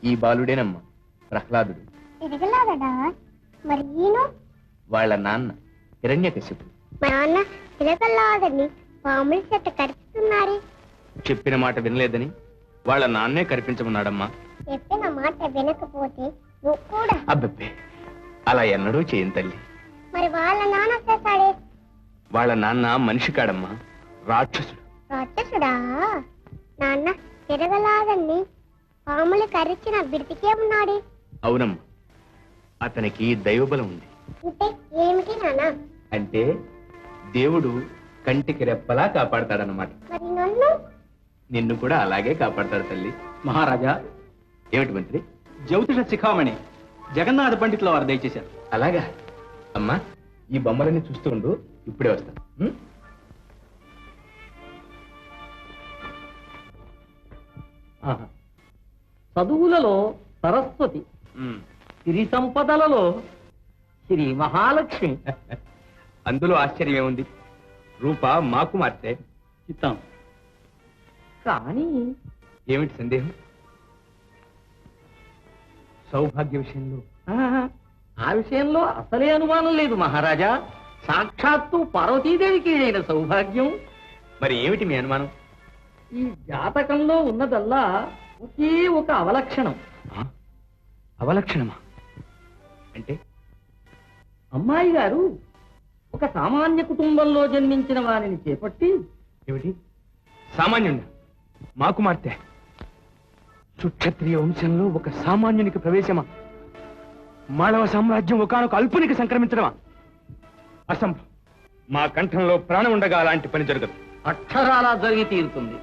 ఈ బాలుడేనమ్మా ప్రహ్లాదుడు. మరి ఈయన వాళ్ళ నాన్న హిరణ్యకశిపుడు. మా నాన్న తిరగల్లాదని పాముల చెట్ట కరుస్తున్నారే. చెప్పిన మాట వినలేదని వాళ్ళ నాన్నే కరిపించమన్నాడమ్మా. చెప్పిన మాట వినకపోతే నువ్వు కూడా. అబ్బబ్బే, అలా ఎన్నడూ చేయను తల్లి. మరి వాళ్ళ నాన్న చేస్తాడే? వాళ్ళ నాన్న మనిషి కాడమ్మా, రాక్షసుడు. రాక్షసుడా? నాన్న తిరగలాదని పాములు కరిచిన బిడితికే ఉన్నాడే. అవునమ్మా, అతనికి దైవబలం ఉంది. అంటే ఏమిటి నాన్న? అంటే దేవుడు కంటికి రెప్పలా కాపాడతాడన్నమాట. మరి నన్ను? నిన్ను కూడా అలాగే కాపాడతాడు తల్లి. మహారాజా, ఏమిటి మంత్రి? జ్యోతిష శిఖామణి జగన్నాథ పండితుల వారు దయచేశారు. అలాగా అమ్మా, ఈ బొమ్మలన్నీ చూస్తూ ఉండు, ఇప్పుడే వస్తాను. చదువులలో సరస్వతి, సిరి సంపదలలో శ్రీ మహాలక్ష్మి. అందులో ఆశ్చర్యం ఏముంది? రూప మాకు మార్తే చిత్తం. కానీ ఏమిటి సందేహం? సౌభాగ్య విషయంలో ఆ విషయంలో అసలే అనుమానం లేదు మహారాజా. సాక్షాత్తు పార్వతీదేవికి అయిన సౌభాగ్యం. మరి ఏమిటి మీ అనుమానం? ఈ జాతకంలో ఉన్నదల్లా ఒకే ఒక అవలక్షణం. అవలక్షణమా అంటే? అమ్మాయి గారు ఒక సామాన్య కుటుంబంలో జన్మించిన వారిని చేపట్టి. ఏమిటి? సామాన్యుడా? మాకు మార్తే సుక్షత్రియ వంశంలో ఒక సామాన్యునికి ప్రవేశమా? మాళవ సామ్రాజ్యం ఒకనొక అల్పునికి సంక్రమించడమా? అసంభవం. మా కంఠంలో ప్రాణం ఉండగా అలాంటి పని జరగదు. అక్షరాలా జరిగి తీరుతుంది.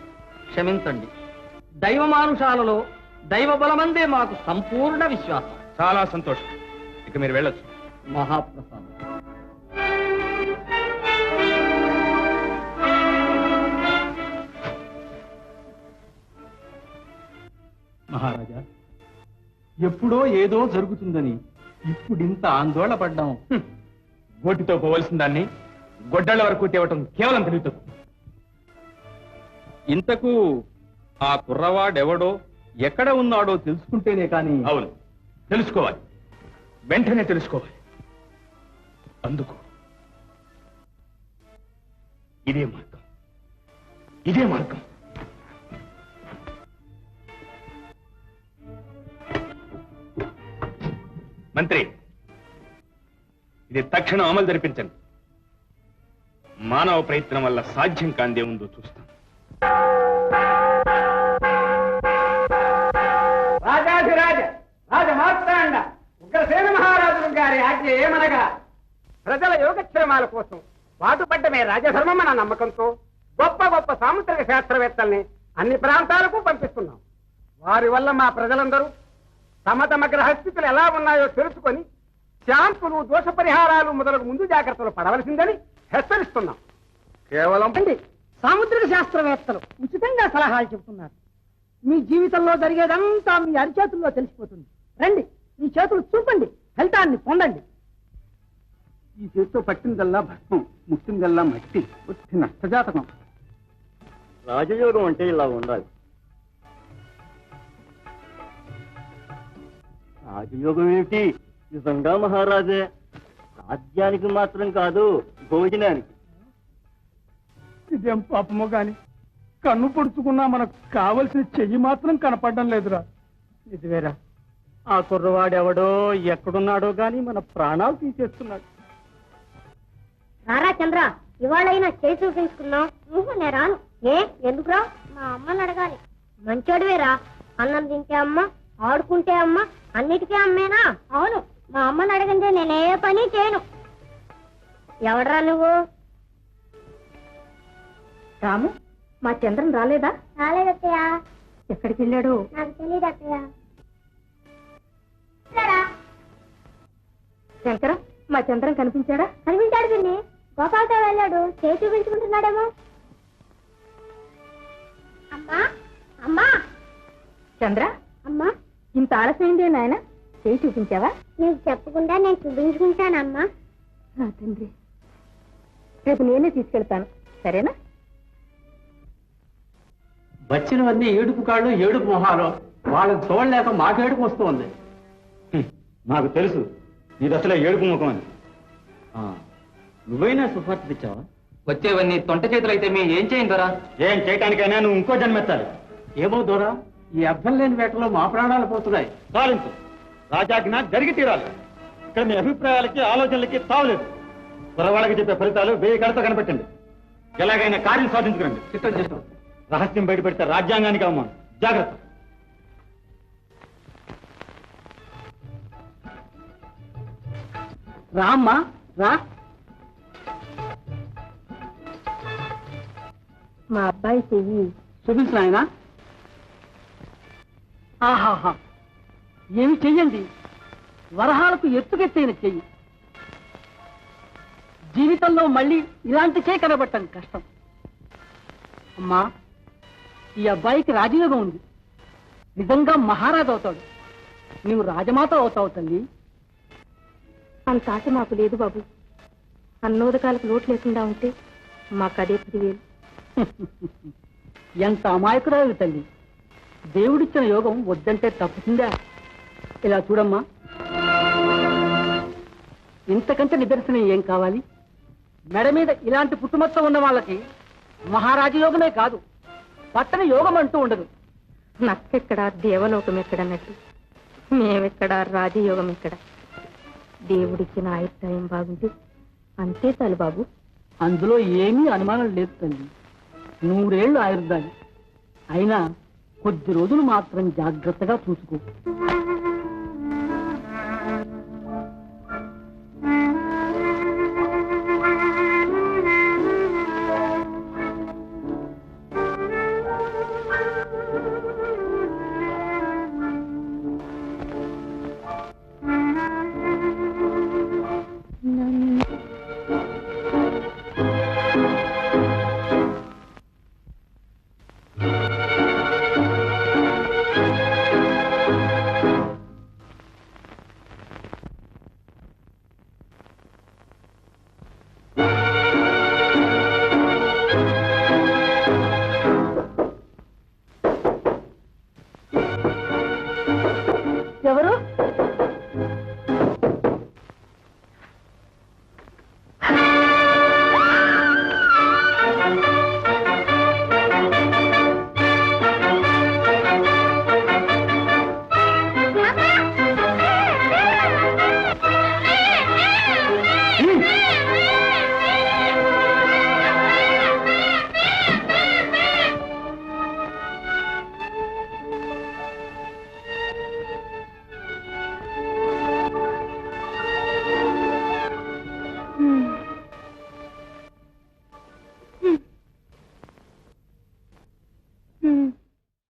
క్షమించండి. దైవమానుషాలలో దైవ బలమందే మాకు సంపూర్ణ విశ్వాసం. చాలా సంతోషం. ఇక మీరు వెళ్ళొచ్చు. మహాప్రసాదం. మహారాజా, ఎప్పుడో ఏదో జరుగుతుందని ఇప్పుడింత ఆందోళన పడ్డాం. గోటితో పోవలసిన దాన్ని గొడ్డళ్ళ వరకు తేవటం కేవలం తెలియదు. ఇంతకు ఆ కుర్రవాడెవడో ఎక్కడ ఉన్నాడో తెలుసుకుంటేనే కానీ. అవును, తెలుసుకోవాలి. వెంటనే తెలుసుకోవాలి. అందుకు ఇదే మార్గం. ఇదే మార్గం. మంత్రి, ఇది తక్షణం అమలు జరిపించండి. మానవ ప్రయత్నం వల్ల సాధ్యం కాందే ఉందో చూస్తాం. రాజాధిరాజ రాజమార్తాండ ఉగ్రసేన మహారాజులు గారి ఆజ్ఞ ఏమనగా ప్రజల యోగక్షేమాల కోసం పాటుపడ్డమే రాజధర్మం అన్న నమ్మకంతో గొప్ప గొప్ప సాముద్రిక శాస్త్రవేత్తల్ని అన్ని ప్రాంతాలకు పంపిస్తున్నాం. వారి వల్ల మా ప్రజలందరూ తమ తమ గ్రహస్థితులు ఎలా ఉన్నాయో తెలుసుకొని శాంతులు, దోష పరిహారాలు మొదలగు ముందు జాగ్రత్తలు పడవలసిందని హెచ్చరిస్తున్నాం. కేవలం సాముద్రిక శాస్త్రవేత్తలు ఉచితంగా సలహాలు చెబుతున్నారు. మీ జీవితంలో జరిగేదంతా మీ అరిచేతుల్లో తెలిసిపోతుంది. రండి, మీ చేతులు చూపండి, ఫలితాన్ని పొందండి. ఈ చేతితో పట్టిందల్లా భస్మం, ముట్టిందల్లా మట్టి, వచ్చి నష్టజాతకం. రాజయోగం అంటే ఇలా ఉండాలి. రాజయోగం ఏమిటి? నిజంగా మహారాజే, రాజ్యానికి మాత్రం కాదు, భోజనానికి. ఇదేం పాపమో గాని కన్ను పొడుచుకున్నా మనకు కావలసిన చెయ్యి మాత్రం కనపడడం లేదురా. నిజమేరా, ఆ కుర్రవాడెవడో ఎక్కడున్నాడో గాని మన ప్రాణాలు తీసేస్తున్నాడు. రారా చంద్ర, ఇవాళైనా చేసి చూపించుకున్నావు. నేను రాను. ఎందుకురా? మా అమ్మని అడగాలి. మంచోడివేరా. అన్నం తింటే అమ్మ, ఆడుకుంటే అమ్మ, అన్నిటికీ అమ్మేనా? అవును, మా అమ్మని అడగంటే నేను ఏ పని చేయను. ఎవడరా నువ్వు? రాము, మా చంద్రన్ రాలేదా? రాలేదత్తయ్య. ఎక్కడికి వెళ్ళాడు? నాకు తెలియదు అత్తయ్య. శంకర, మా చంద్రం కనిపించాడా? కనిపించాడు పిన్ని. గోపాలతో వెళ్ళాడు. చేసి చూపించుకుంటున్నాడేమో. అమ్మా, అమ్మా. చంద్ర, అమ్మా, ఇంత ఆలస్యమైందే నాయన, చేయి చూపించావా? నీకు చెప్పకుండా నేను చూపించుకుంటానమ్మా. నా తండ్రి, రేపు నేనే తీసుకెళ్తాను, సరేనా? వచ్చినవన్నీ ఏడుపు కాళ్ళు, ఏడుపు మొహాలు. వాళ్ళని చూడలేక మాకు ఏడుపు వస్తుంది. నాకు తెలుసు నీది అసలే ఏడుపు ముఖం అని. నువ్వైనా సుఫార్త తెచ్చావా? వచ్చేవన్నీ తొంట చేతులు అయితే మేము ఏం చేయం దొరా? ఏం చేయటానికైనా నువ్వు ఇంకో జన్మెత్తాలి. ఏమో దొరా, ఈ అర్థం లేని వేటలో మా ప్రాణాలు పోతున్నాయి. సాధించు. రాజాజ్ఞ జరిగి తీరాలి. ఇక్కడ మీ అభిప్రాయాలకి ఆలోచనలకి తావలేదు. కురవాళ్ళకి చెప్పే ఫలితాలు 1000 కడతో కనిపెట్టండి. ఎలాగైనా కార్యం సాధించుకురండి. చిత్తం చేస్తాం. రహస్యం బయట పెడితే రాజ్యాంగానికి అవమానం. జాగ్రత్త. రామ్మా రా. మా అబ్బాయి చెయ్యి చూపించు నాయనా. ఆహాహా, ఏమి చెయ్యండి, వరహాలకు ఎత్తుకెత్తైన చెయ్యి. జీవితంలో మళ్ళీ ఇలాంటి చేయి కనబట్టం కష్టం. అమ్మా, ఈ అబ్బాయికి రాజయోగం ఉంది. నిజంగా మహారాజు అవుతాడు. నీవు రాజమాత అవుతావు తల్లి. అంత ఆశ మాకు లేదు బాబు. అన్నోదకాలకు లోటు లేకుండా ఉంటే మాకు అదే 10,000. ఎంత అమాయకురాలు తల్లి. దేవుడిచ్చిన యోగం వద్దంటే తప్పుతుందా? ఇలా చూడమ్మా, ఇంతకంటే నిదర్శనం ఏం కావాలి? మెడ మీద ఇలాంటి పుట్టుమచ్చ ఉన్న వాళ్ళకి మహారాజయోగమే కాదు, పట్టణ యోగం అంటూ ఉండదు. నక్కెక్కడ దేవలోకం ఎక్కడన్నట్టు మేమెక్కడ రాజయోగం ఎక్కడ. దేవుడిచ్చిన ఆయుర్దాయం బాగుంటే అంతే చాలు బాబు. అందులో ఏమీ అనుమానం లేదు తల్లి. 100 ఏళ్ళు ఆయుర్దాయం అయినా కొద్ది రోజులు మాత్రం జాగ్రత్తగా చూసుకో.